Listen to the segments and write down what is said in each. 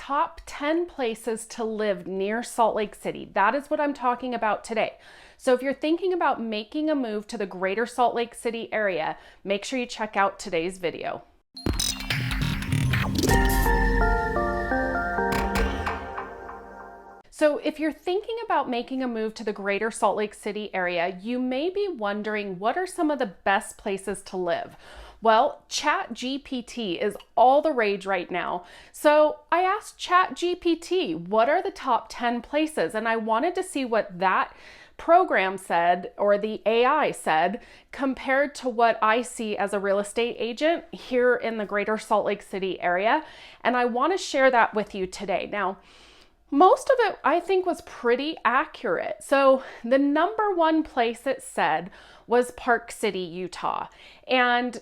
top 10 places to live near Salt Lake City. That is what I'm talking about today. So if you're thinking about making a move to the greater Salt Lake City area, make sure you check out today's video. So if you're thinking about making a move to the greater Salt Lake City area, you may be wondering, what are some of the best places to live? Well, ChatGPT is all the rage right now. So I asked ChatGPT, what are the top 10 places? And I wanted to see what that program said, or the AI said, compared to what I see as a real estate agent here in the greater Salt Lake City area. And I want to share that with you today. Now, most of it I think was pretty accurate. So the number one place it said was Park City, Utah. And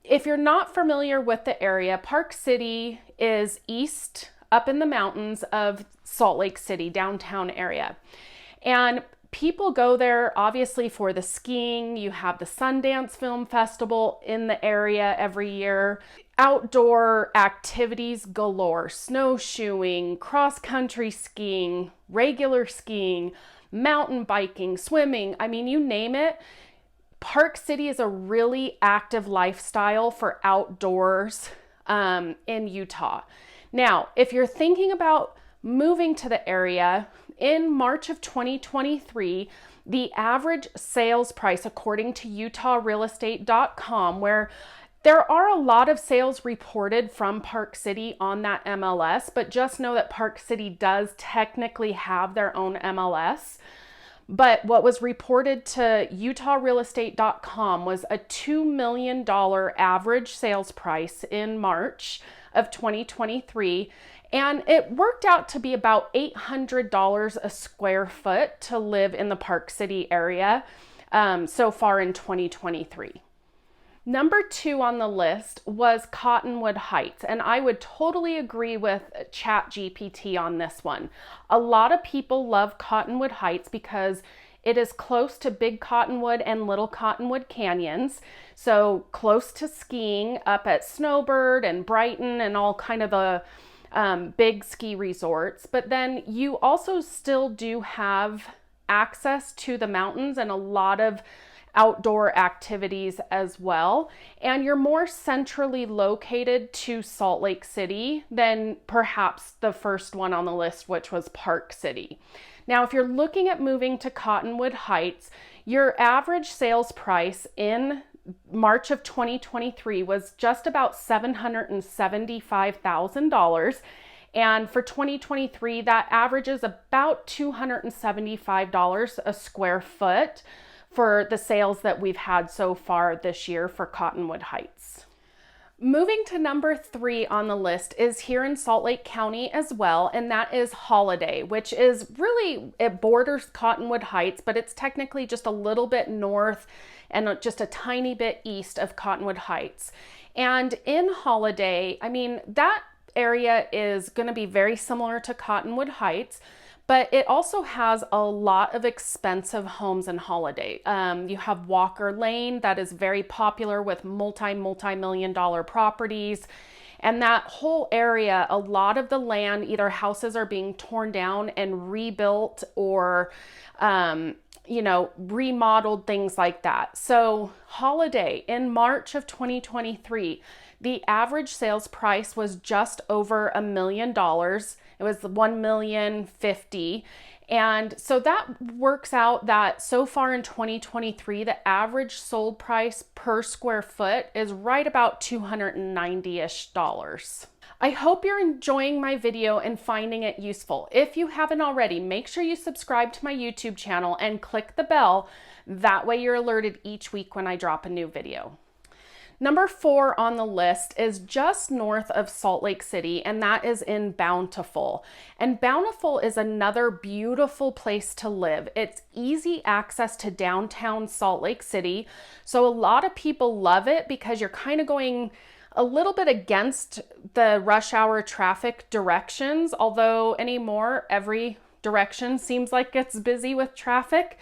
if you're not familiar with the area, Park City is east up in the mountains of Salt Lake City, downtown area. And people go there obviously for the skiing. You have the Sundance Film Festival in the area every year. Outdoor activities galore, snowshoeing, cross-country skiing, regular skiing, mountain biking, swimming. I mean, you name it. Park City is a really active lifestyle for outdoors in Utah. Now, if you're thinking about moving to the area, in March of 2023, the average sales price, according to UtahRealestate.com, where there are a lot of sales reported from Park City on that MLS, but just know that Park City does technically have their own MLS. But what was reported to UtahRealestate.com was a $2 million average sales price in March of 2023. And it worked out to be about $800 a square foot to live in the Park City area so far in 2023. Number 2 on the list was Cottonwood Heights, and I would totally agree with ChatGPT on this one. A lot of people love Cottonwood Heights because it is close to Big Cottonwood and Little Cottonwood canyons, so close to skiing up at Snowbird and Brighton and all kind of the big ski resorts. But then you also still do have access to the mountains and a lot of outdoor activities as well. And you're more centrally located to Salt Lake City than perhaps the first one on the list, which was Park City. Now, if you're looking at moving to Cottonwood Heights, your average sales price in March of 2023 was just about $775,000. And for 2023, that averages about $275 a square foot for the sales that we've had so far this year for Cottonwood Heights. Moving to number 3 on the list is here in Salt Lake County as well, and that is Holiday, which is really, it borders Cottonwood Heights, but it's technically just a little bit north and just a tiny bit east of Cottonwood Heights. And in Holiday, I mean, that area is going to be very similar to Cottonwood Heights, but it also has a lot of expensive homes in Holiday. You have Walker Lane that is very popular with multi-million dollar properties. And that whole area, a lot of the land, either houses are being torn down and rebuilt or, remodeled, things like that. So Holiday in March of 2023, the average sales price was just over $1 million. It was $1,050,000. And so that works out that so far in 2023, the average sold price per square foot is right about $290-ish. I hope you're enjoying my video and finding it useful. If you haven't already, make sure you subscribe to my YouTube channel and click the bell. That way you're alerted each week when I drop a new video. Number 4 on the list is just north of Salt Lake City, and that is in Bountiful. And Bountiful is another beautiful place to live. It's easy access to downtown Salt Lake City. So a lot of people love it because you're kind of going a little bit against the rush hour traffic directions, although anymore every direction seems like it's busy with traffic.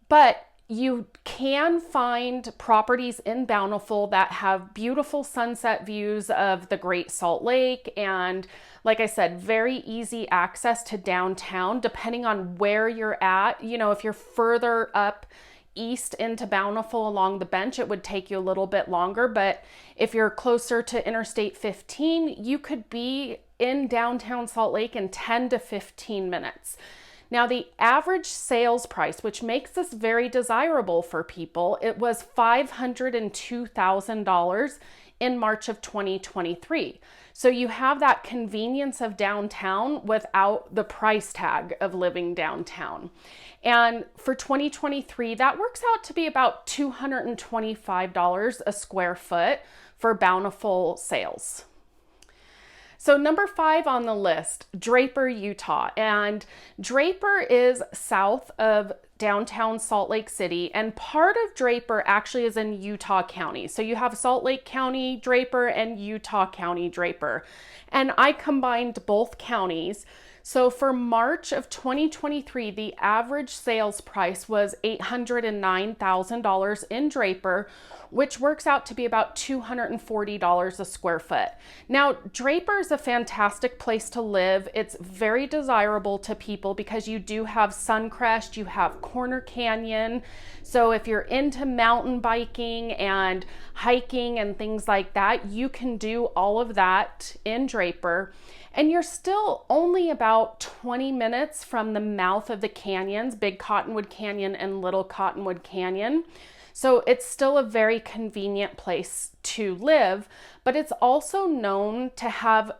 But You can find properties in Bountiful that have beautiful sunset views of the Great Salt Lake and, like I said, very easy access to downtown depending on where you're at. You know, if you're further up east into Bountiful along the bench, it would take you a little bit longer. But if you're closer to Interstate 15, you could be in downtown Salt Lake in 10 to 15 minutes. Now, the average sales price, which makes this very desirable for people, it was $502,000 in March of 2023. So you have that convenience of downtown without the price tag of living downtown. And for 2023, that works out to be about $225 a square foot for Bountiful sales. So number 5 on the list, Draper, Utah. And Draper is south of downtown Salt Lake City, and part of Draper actually is in Utah County. So you have Salt Lake County Draper and Utah County Draper. And I combined both counties. So for March of 2023, the average sales price was $809,000 in Draper, which works out to be about $240 a square foot. Now, Draper is a fantastic place to live. It's very desirable to people because you do have Suncrest, you have Corner Canyon. So if you're into mountain biking and hiking and things like that, you can do all of that in Draper. And you're still only about 20 minutes from the mouth of the canyons, Big Cottonwood Canyon and Little Cottonwood Canyon. So it's still a very convenient place to live, but it's also known to have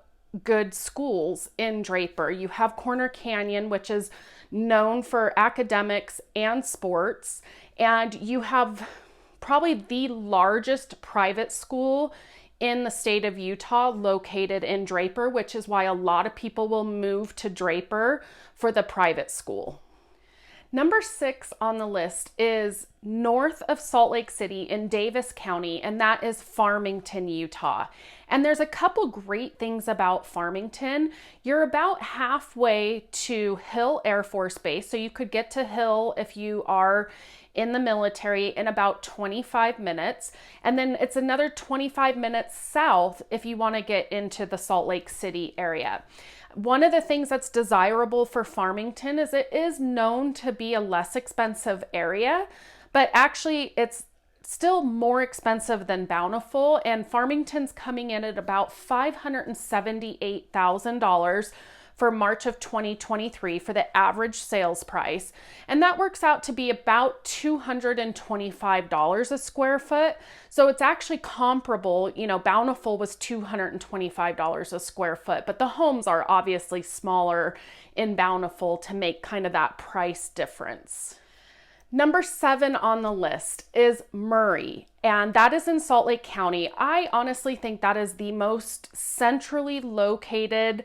good schools in Draper. You have Corner Canyon, which is known for academics and sports, and you have probably the largest private school in the state of Utah located in Draper, which is why a lot of people will move to Draper for the private school. Number 6 on the list is north of Salt Lake City in Davis County, and that is Farmington, Utah. And there's a couple great things about Farmington. You're about halfway to Hill Air Force Base, so you could get to Hill if you are in the military in about 25 minutes. And then it's another 25 minutes south if you want to get into the Salt Lake City area. One of the things that's desirable for Farmington is it is known to be a less expensive area, but actually it's still more expensive than Bountiful, and Farmington's coming in at about $578,000 for March of 2023 for the average sales price. And that works out to be about $225 a square foot. So it's actually comparable. You know, Bountiful was $225 a square foot, but the homes are obviously smaller in Bountiful to make kind of that price difference. Number 7 on the list is Murray, and that is in Salt Lake County. I honestly think that is the most centrally located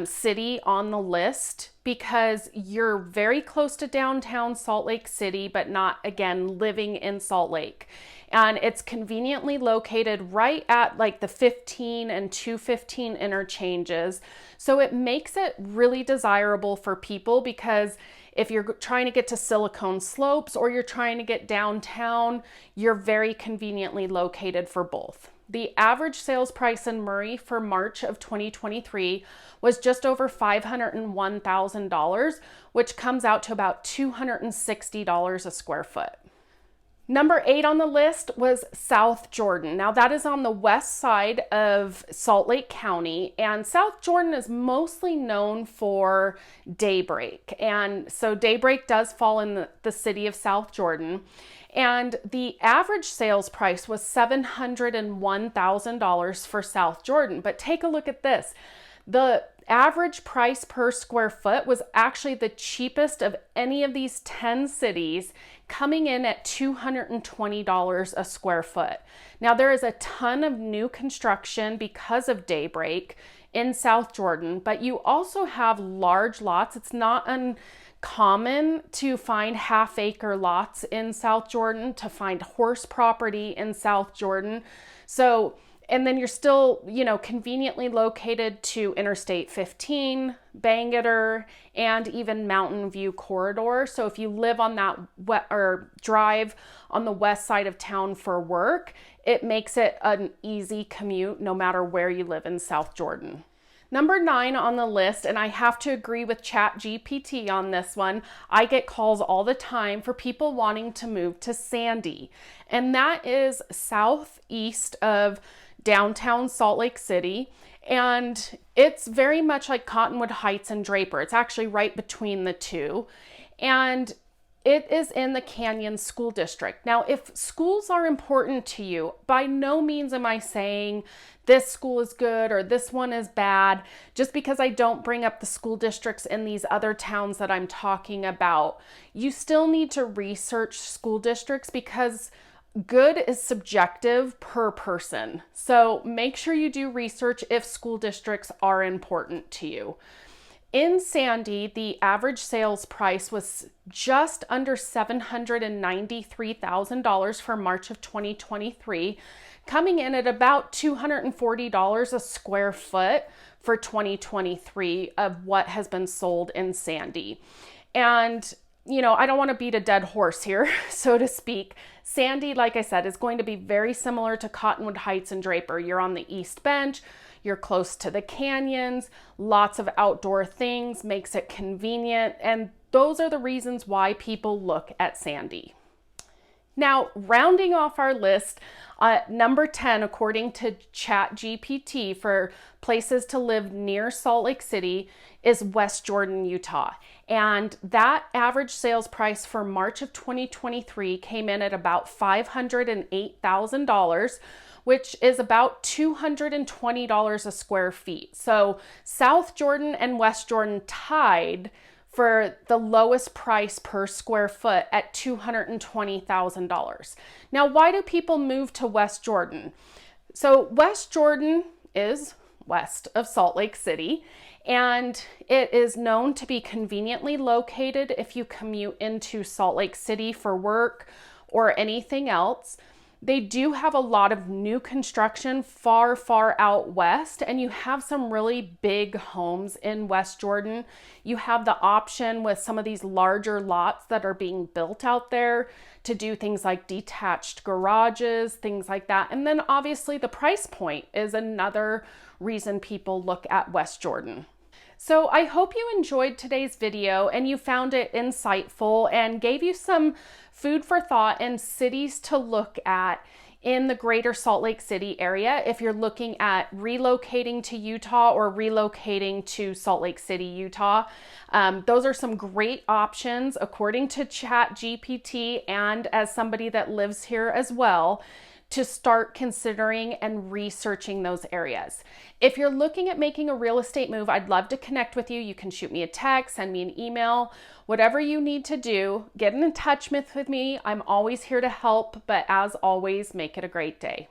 city on the list because you're very close to downtown Salt Lake City, but not, again, living in Salt Lake. And it's conveniently located right at like the 15 and 215 interchanges. So it makes it really desirable for people because if you're trying to get to Silicon Slopes or you're trying to get downtown, you're very conveniently located for both. The average sales price in Murray for March of 2023 was just over $501,000, which comes out to about $260 a square foot. Number 8 on the list was South Jordan. Now that is on the west side of Salt Lake County, and South Jordan is mostly known for Daybreak. And so Daybreak does fall in the city of South Jordan. And the average sales price was $701,000 for South Jordan. But take a look at this. The average price per square foot was actually the cheapest of any of these 10 cities, coming in at $220 a square foot. Now there is a ton of new construction because of Daybreak in South Jordan, but you also have large lots. It's not uncommon to find half-acre lots in South Jordan, to find horse property in South Jordan. So And then you're still, conveniently located to Interstate 15, Bangor, and even Mountain View Corridor. So if you live on that or drive on the west side of town for work, it makes it an easy commute no matter where you live in South Jordan. Number 9 on the list, and I have to agree with ChatGPT on this one, I get calls all the time for people wanting to move to Sandy. And that is southeast of downtown Salt Lake City. And it's very much like Cottonwood Heights and Draper. It's actually right between the two. And it is in the Canyon School District. Now, if schools are important to you, by no means am I saying this school is good or this one is bad, just because I don't bring up the school districts in these other towns that I'm talking about. You still need to research school districts because good is subjective per person. So make sure you do research if school districts are important to you. In Sandy, the average sales price was just under $793,000 for March of 2023, coming in at about $240 a square foot for 2023 of what has been sold in Sandy. And, I don't want to beat a dead horse here, so to speak. Sandy, like I said, is going to be very similar to Cottonwood Heights and Draper. You're on the East Bench. You're close to the canyons, lots of outdoor things, makes it convenient, and those are the reasons why people look at Sandy. Now, rounding off our list, number 10, according to ChatGPT, for places to live near Salt Lake City is West Jordan, Utah. And that average sales price for March of 2023 came in at about $508,000, which is about $220 a square feet. So South Jordan and West Jordan tied for the lowest price per square foot at $220,000. Now, why do people move to West Jordan? So West Jordan is west of Salt Lake City, and it is known to be conveniently located if you commute into Salt Lake City for work or anything else. They do have a lot of new construction far, far out west, and you have some really big homes in West Jordan. You have the option with some of these larger lots that are being built out there to do things like detached garages, things like that. And then obviously the price point is another reason people look at West Jordan. So I hope you enjoyed today's video and you found it insightful and gave you some food for thought and cities to look at in the greater Salt Lake City area if you're looking at relocating to Utah or relocating to Salt Lake City, Utah. Those are some great options according to ChatGPT and as somebody that lives here as well, to start considering and researching those areas. If you're looking at making a real estate move, I'd love to connect with you. You can shoot me a text, send me an email, whatever you need to do, get in touch with me. I'm always here to help, but as always, make it a great day.